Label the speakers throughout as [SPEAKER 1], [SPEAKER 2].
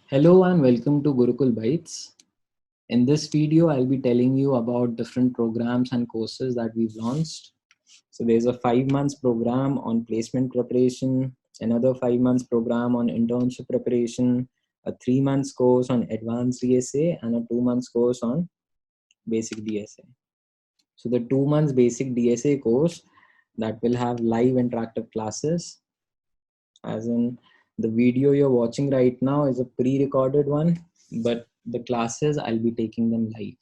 [SPEAKER 1] Hello and welcome to Gurukul Bytes. In this video, I'll be telling you about different programs and courses that we've launched. So there's a 5 months program on placement preparation, another 5 months program on internship preparation, a 3 months course on advanced DSA, and a 2 months course on basic DSA. So the 2 months basic DSA course that will have live interactive classes, as in the video you're watching right now is a pre-recorded one, but the classes I'll be taking them live.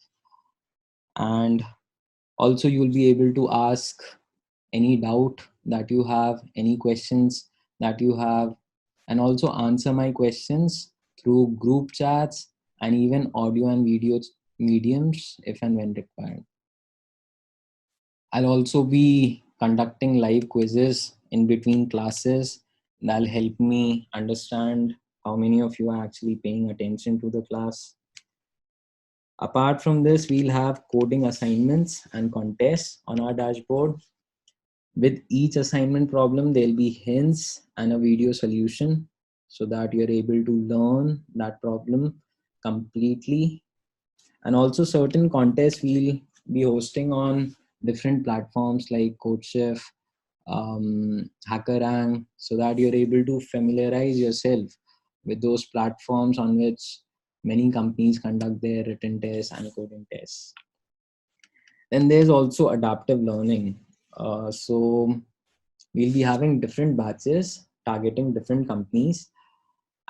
[SPEAKER 1] And also you'll be able to ask any doubt that you have, any questions that you have, and also answer my questions through group chats and even audio and video mediums if and when required. I'll also be conducting live quizzes in between classes. That'll help me understand how many of you are actually paying attention to the class. Apart from this, we'll have coding assignments and contests on our dashboard. With each assignment problem, there'll be hints and a video solution so that you're able to learn that problem completely. And also certain contests we'll be hosting on different platforms like CodeChef, HackerRank, so that you're able to familiarize yourself with those platforms on which many companies conduct their written tests and coding tests. Then there's also adaptive learning. So we'll be having different batches targeting different companies,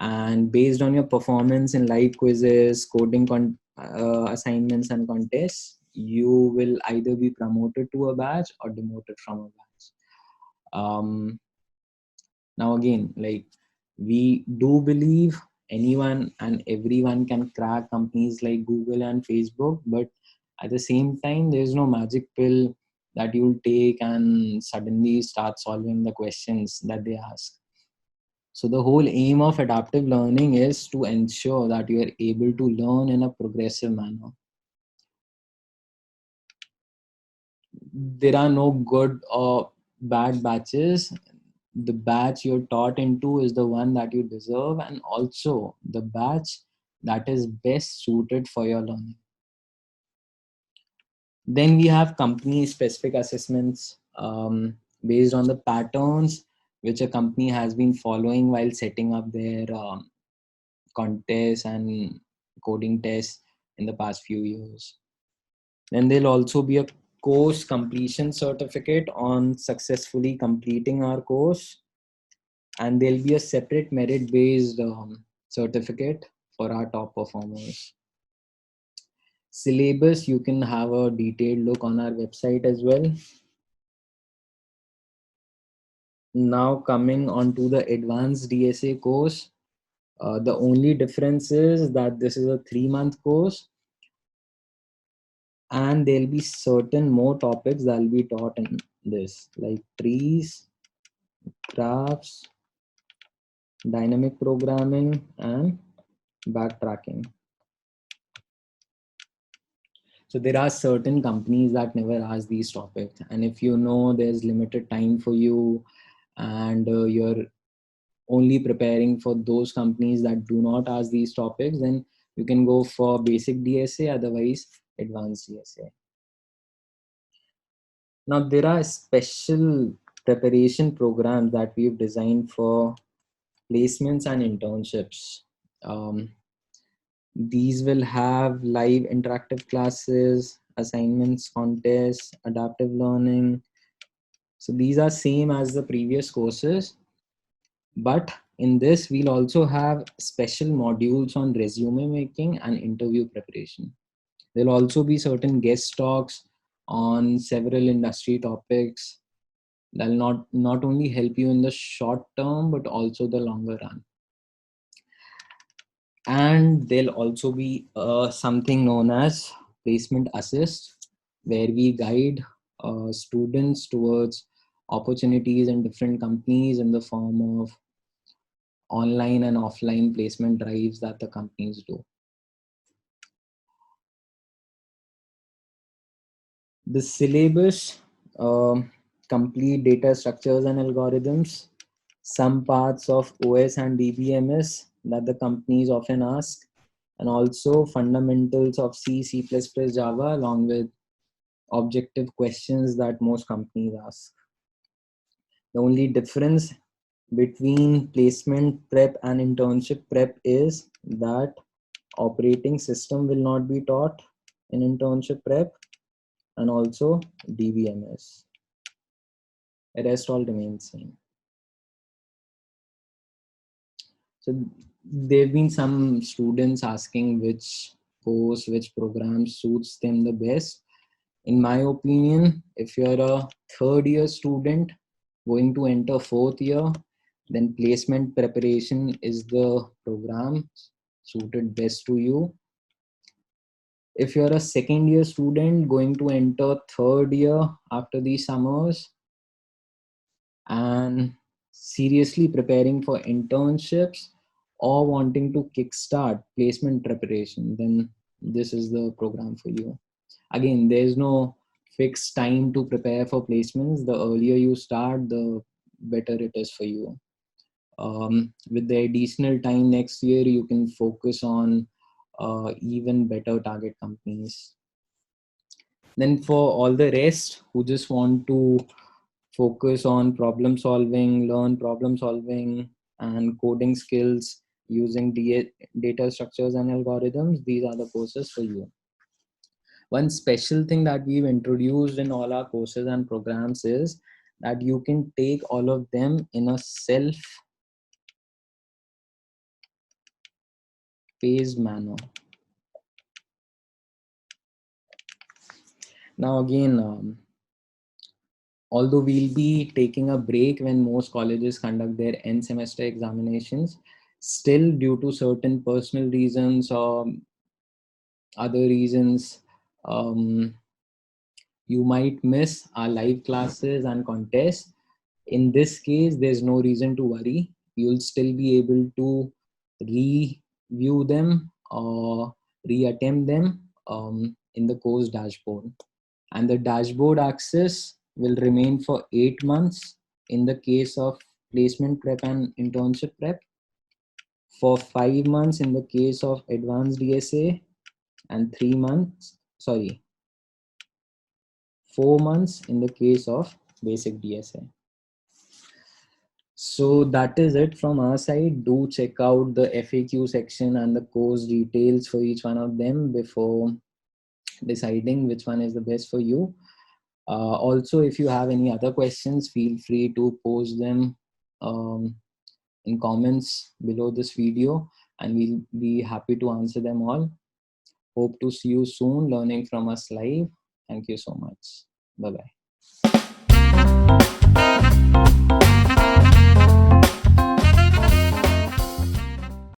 [SPEAKER 1] and based on your performance in live quizzes, coding assignments and contests, you will either be promoted to a batch or demoted from a batch. Now again, like, we do believe anyone and everyone can crack companies like Google and Facebook, but at the same time, there's no magic pill that you'll take and suddenly start solving the questions that they ask. So the whole aim of adaptive learning is to ensure that you are able to learn in a progressive manner. There are no good or bad batches. The batch you're taught into is the one that you deserve, and also the batch that is best suited for your learning. Then we have company specific assessments based on the patterns which a company has been following while setting up their contests and coding tests in the past few years. Then there'll also be a course completion certificate on successfully completing our course, and there'll be a separate merit based certificate for our top performers. Syllabus, you can have a detailed look on our website as well. Now coming on to the advanced DSA course, the only difference is that this is a 3-month course, and there'll be certain more topics that will be taught in this, like trees, graphs, dynamic programming, and backtracking. So there are certain companies that never ask these topics, and if you know there's limited time for you and you're only preparing for those companies that do not ask these topics, then you can go for basic DSA, otherwise advanced DSA. Now there are special preparation programs that we've designed for placements and internships. These will have live interactive classes, assignments, contests, adaptive learning. So these are same as the previous courses, but in this we'll also have special modules on resume making and interview preparation. There'll also be certain guest talks on several industry topics that'll not only help you in the short term but also the longer run. And there'll also be something known as placement assist, where we guide students towards opportunities in different companies in the form of online and offline placement drives that the companies do. The syllabus, complete data structures and algorithms, some parts of OS and DBMS, that the companies often ask, and also fundamentals of C, C++, Java, along with objective questions that most companies ask. The only difference between placement prep and internship prep is that operating system will not be taught in internship prep, and also DBMS. The rest all remains same. So there have been some students asking which course, which program suits them the best. In my opinion, if you're a third year student going to enter fourth year, then placement preparation is the program suited best to you. If you're a second year student going to enter third year after these summers and seriously preparing for internships or wanting to kickstart placement preparation, then this is the program for you. Again, there's no fixed time to prepare for placements. The earlier you start, the better it is for you. With the additional time next year, you can focus on even better target companies. Then for all the rest who just want to focus on problem solving, learn problem solving and coding skills using data structures and algorithms, these are the courses for you. One special thing that we've introduced in all our courses and programs is that you can take all of them in a self-paced manner. Now again, although we'll be taking a break when most colleges conduct their end semester examinations, still due to certain personal reasons or other reasons, you might miss our live classes and contests. In this case, there's no reason to worry. You'll still be able to review them or reattempt them in the course dashboard. And the dashboard access will remain for 8 months in the case of placement prep and internship prep, for 5 months in the case of advanced DSA, and 4 months in the case of basic DSA. So that is it from our side. Do check out the FAQ section and the course details for each one of them before deciding which one is the best for you. Also, if you have any other questions, feel free to post them in comments below this video and we'll be happy to answer them all. Hope to see you soon learning from us live. Thank you so much. Bye-bye.